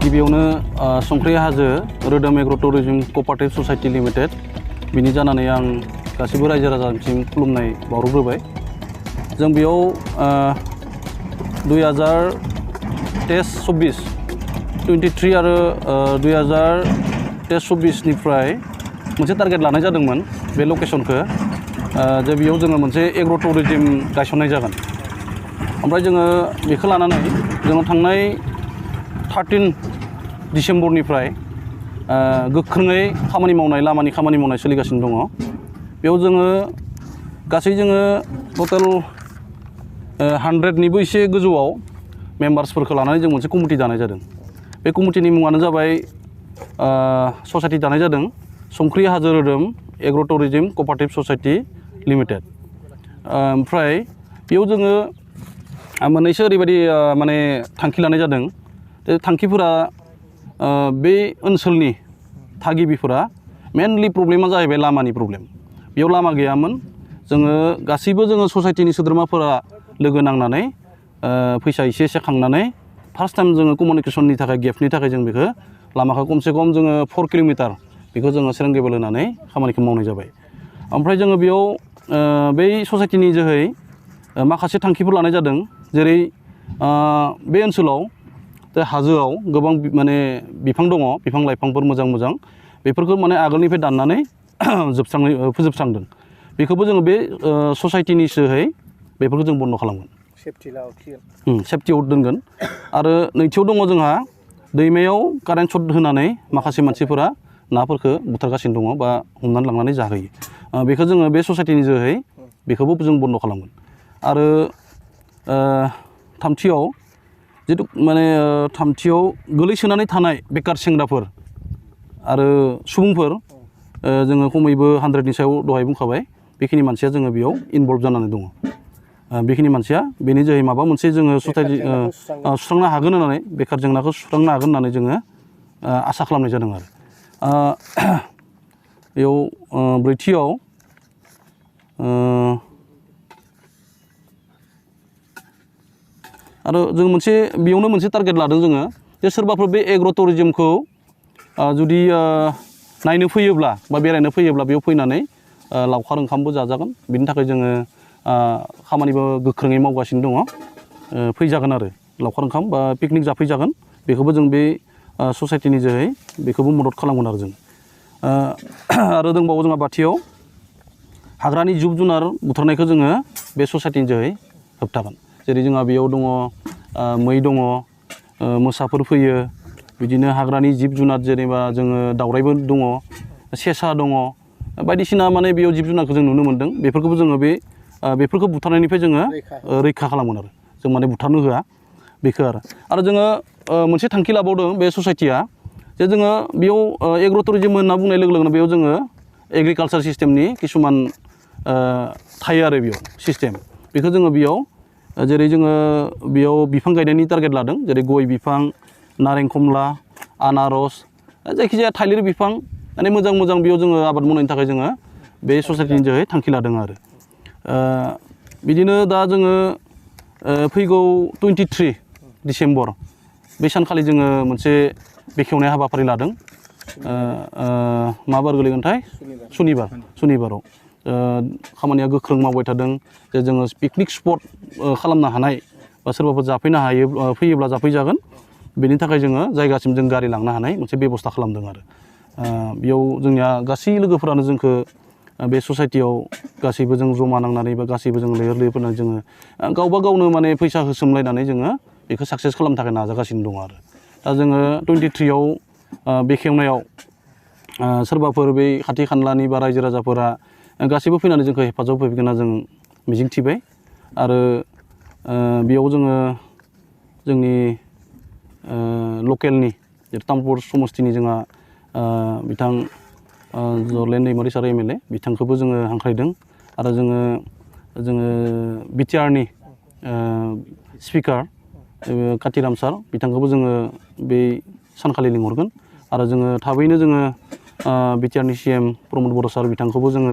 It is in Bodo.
गिबियावनो संख्रि हाजो रोदोम एग्र टुरिज्म क'अपारेटिभ ससाइटि लिमिटेड बिनि जानानै आं गासिबो रायजो राजानिसिम खुलुमनाय बावहरग्रोबाय। जों बेयाव 2023 आरो 2023 निफ्राय मोनसे टारगेट लानाय जादोंमोन बे लकेसनखौ जे बेयाव जोङो मोनसे एग्र टुरिज्म गायसननाय जागोन। ओमफ्राय जोङो बेखौ लानानै जोङो थांनाय 13 डिसेम्बरनिफ्राय गोख्रोङै खामानि मावनाय लामानि खामानि मावनाय सोलिगासिनो दङ। बेयाव जोङो गासै जोङो टटेल 100निबो एसे गोजौआव मेम्बार्सफोरखौ लानानै जों मोनसे कमिटि दानाय जादों। बे कमिटिनि मुङानो जाबाय ससाइटि दानाय जादों संख्रि हाजो रोदोम एग्र टुरिज्म क'अपारेटिभ ससाइटि लिमिटेड। ओमफ्राय बेयाव जोङो मोननैसो ओरैबायदि माने थांखि लानाय जादों। बे थांखिफोरा बे ओनसोलनि थागिबिफोरा मेनलि प्रब्लेमा जाहैबाय लामानि प्रब्लेम। बेयाव लामा गैयामोन। जोङो गासैबो जोङो ससाइटिनि सोद्रोमाफोरा लोगो नांनानै फैसा एसे खांनानै फार्स्ट टाइम जोङो कमिउनिकेसननि थाखाय गेपनि थाखाय जों बेखौ लामाखौ खमसे खम जोङो 4 किल'मिटार बेखौ जोङो सेरेंगेबल होनानै खामानिखौ मावनाय जाबाय। ओमफ्राय जोङो बेयाव बै ससाइटिनि जोहै माखासे थांखिफोर लानाय जादों। जेरै बे ओनसोलाव हाजोआव गोबां माने बिफां दङ, बिफां लाइफांफोर मोजां मोजां बेफोरखौ माने आगोलनिफ्राय दाननानै फोजोबस्रांदों। बेखौबो जोङो बे ससाइटिनि जोहै बेफोरखौ जों बन्द' खालामगोन। सेफटियाव दोनगोन। आरो नैथियाव दङ जोंहा दैमायाव कारेन्ट शट होनानै माखासे मानसिफोरा नाफोरखौ बुथारगासिनो दङ बा हमनानै लांनानै जाहैयो। बेखौ जोङो बे ससाइटिनि जोहै बेखौबो जों बन्द' खालामगोन। आरो थामथियाव गोलैसोनानै थानाय बेकार सेंग्राफोर आरो सुबुंफोर जोङो खमैबो 100नि सायाव दहाय बुंखाबाय बेखिनि मानसिया जोङो बेयाव इनभल्भ जानानै दङ। बेखिनि मानसिया बेनि जोहै माबा मोनसे जोङो ससाइटि सुस्रांनो हागोन होननानै बेकार जेंनाखौ सुस्रांनो हागोन होननानै जोङो आसा खालामनाय जादों। आरो बेयाव ब्रैथियाव आरो जों बेयावनो मोनसे टारगेट लादों जोङो जे सोरबाफोर बे एग्र टुरिज्मखौ जुदि नायनो फैयोब्ला बा बेरायनो फैयोब्ला बेयाव फैनानै लावखार ओंखामबो जाजागोन। बिनि थाखाय जोङो खामानिबो गोख्रोङै मावगासिनो दङ। फैजागोन आरो लावखार ओंखाम बा पिकनिक जाफैजागोन। बेखौबो जों बे ससाइटिनि जोहै बेखौबो मदद खालामगोन आरो जों। आरो दंबावो जोंहा बाथियाव हाग्रानि जिब जुनार बुथारनायखौ जोङो बे ससाइटिनि जोहै होबथागोन। जेरै जोंहा बेयाव दङ मै दङ, मोसाफोर फैयो, बिदिनो हाग्रानि जिब जुनार जेनेबा जोङो दावराइबो दङ, सेसा दङ, बायदिसिना माने बेयाव जिब जुनारखौ जों नुनो मोन्दों। बेफोरखौबो जोङो बेफोरखौ बुथारनायनिफ्राय जोङो रैखा खालामगोन आरो जों माने बुथारनो होआ बेखौ। आरो जोङो मोनसे थांखि लाबावदों बे ससाइटिया जे जोङो बेयाव एग्र टुरिज्म होनना बुंनाय लोगो लोगोनो बेयाव जोङो एग्रिकालसार सिस्टेमनि किसुमान थायो आरो बेयाव सिस्टेम। बेखौ जोङो बेयाव जेरै जोङो बेयाव बिफां गायनायनि टारगेट लादों। जेरै गय बिफां, नारें खमला, आनारस, जायखिजाया थालिर बिफां माने मोजां मोजां बेयाव जोङो आबाद मावनायनि थाखाय जोङो बे ससाइटिनि जोहै थांखि लादों। आरो बिदिनो दा जोङो फैगौ 23 डिसेम्बर बे सानखालि जोङो मोनसे बेखेवनाय हाबाफारि लादों। मा बार गोलैगोनथाय? सुनिबाराव खामानिया गोख्रों मावबाय थादों जे जोङो पिकनिक स्पट खालामनो हानाय बा सोरबाफोर जाफैनो हायो फैयोब्ला जाफैजागोन। बेनि थाखाय जोङो जायगासिम जों गारि लांनो हानाय मोनसे बेब'स्था खालामदों। आरो बेयाव जोंनिया गासै लोगोफोरानो जोंखौ बे ससाइटियाव गासैबो जों जमा नांनानै बा गासैबो जों लैहोर लैहोर फैनानै जोङो गावबा गावनो माने फैसा होसोमलायनानै जोङो बेखौ साक्सेस खालामनो थाखाय नाजागासिनो दङ। आरो दा जोङो 23आव बेखेवनायाव सोरबाफोर बै खाथि खानलानि बा रायजो राजाफोरा गासैबो फैनानै जोंखौ हेफाजाब होफैगोन होनना जों मिजिंथिबाय। आरो बेयाव जोङो जोंनि लकेलनि तामुलपुर समस्तिनि जोंहा बिथां जरलेन दैमारि सार MLA बिथांखौबो जोङो हांख्रायदों। आरो जोङो BTRनि स्पिकार कातिराम सार बिथांखौबो जोङो बे सानखालि लिंहरगोन। आरो जोङो थाबैनो जोङो BTRनि CM प्रमद बर' सार बिथांखौबो जोङो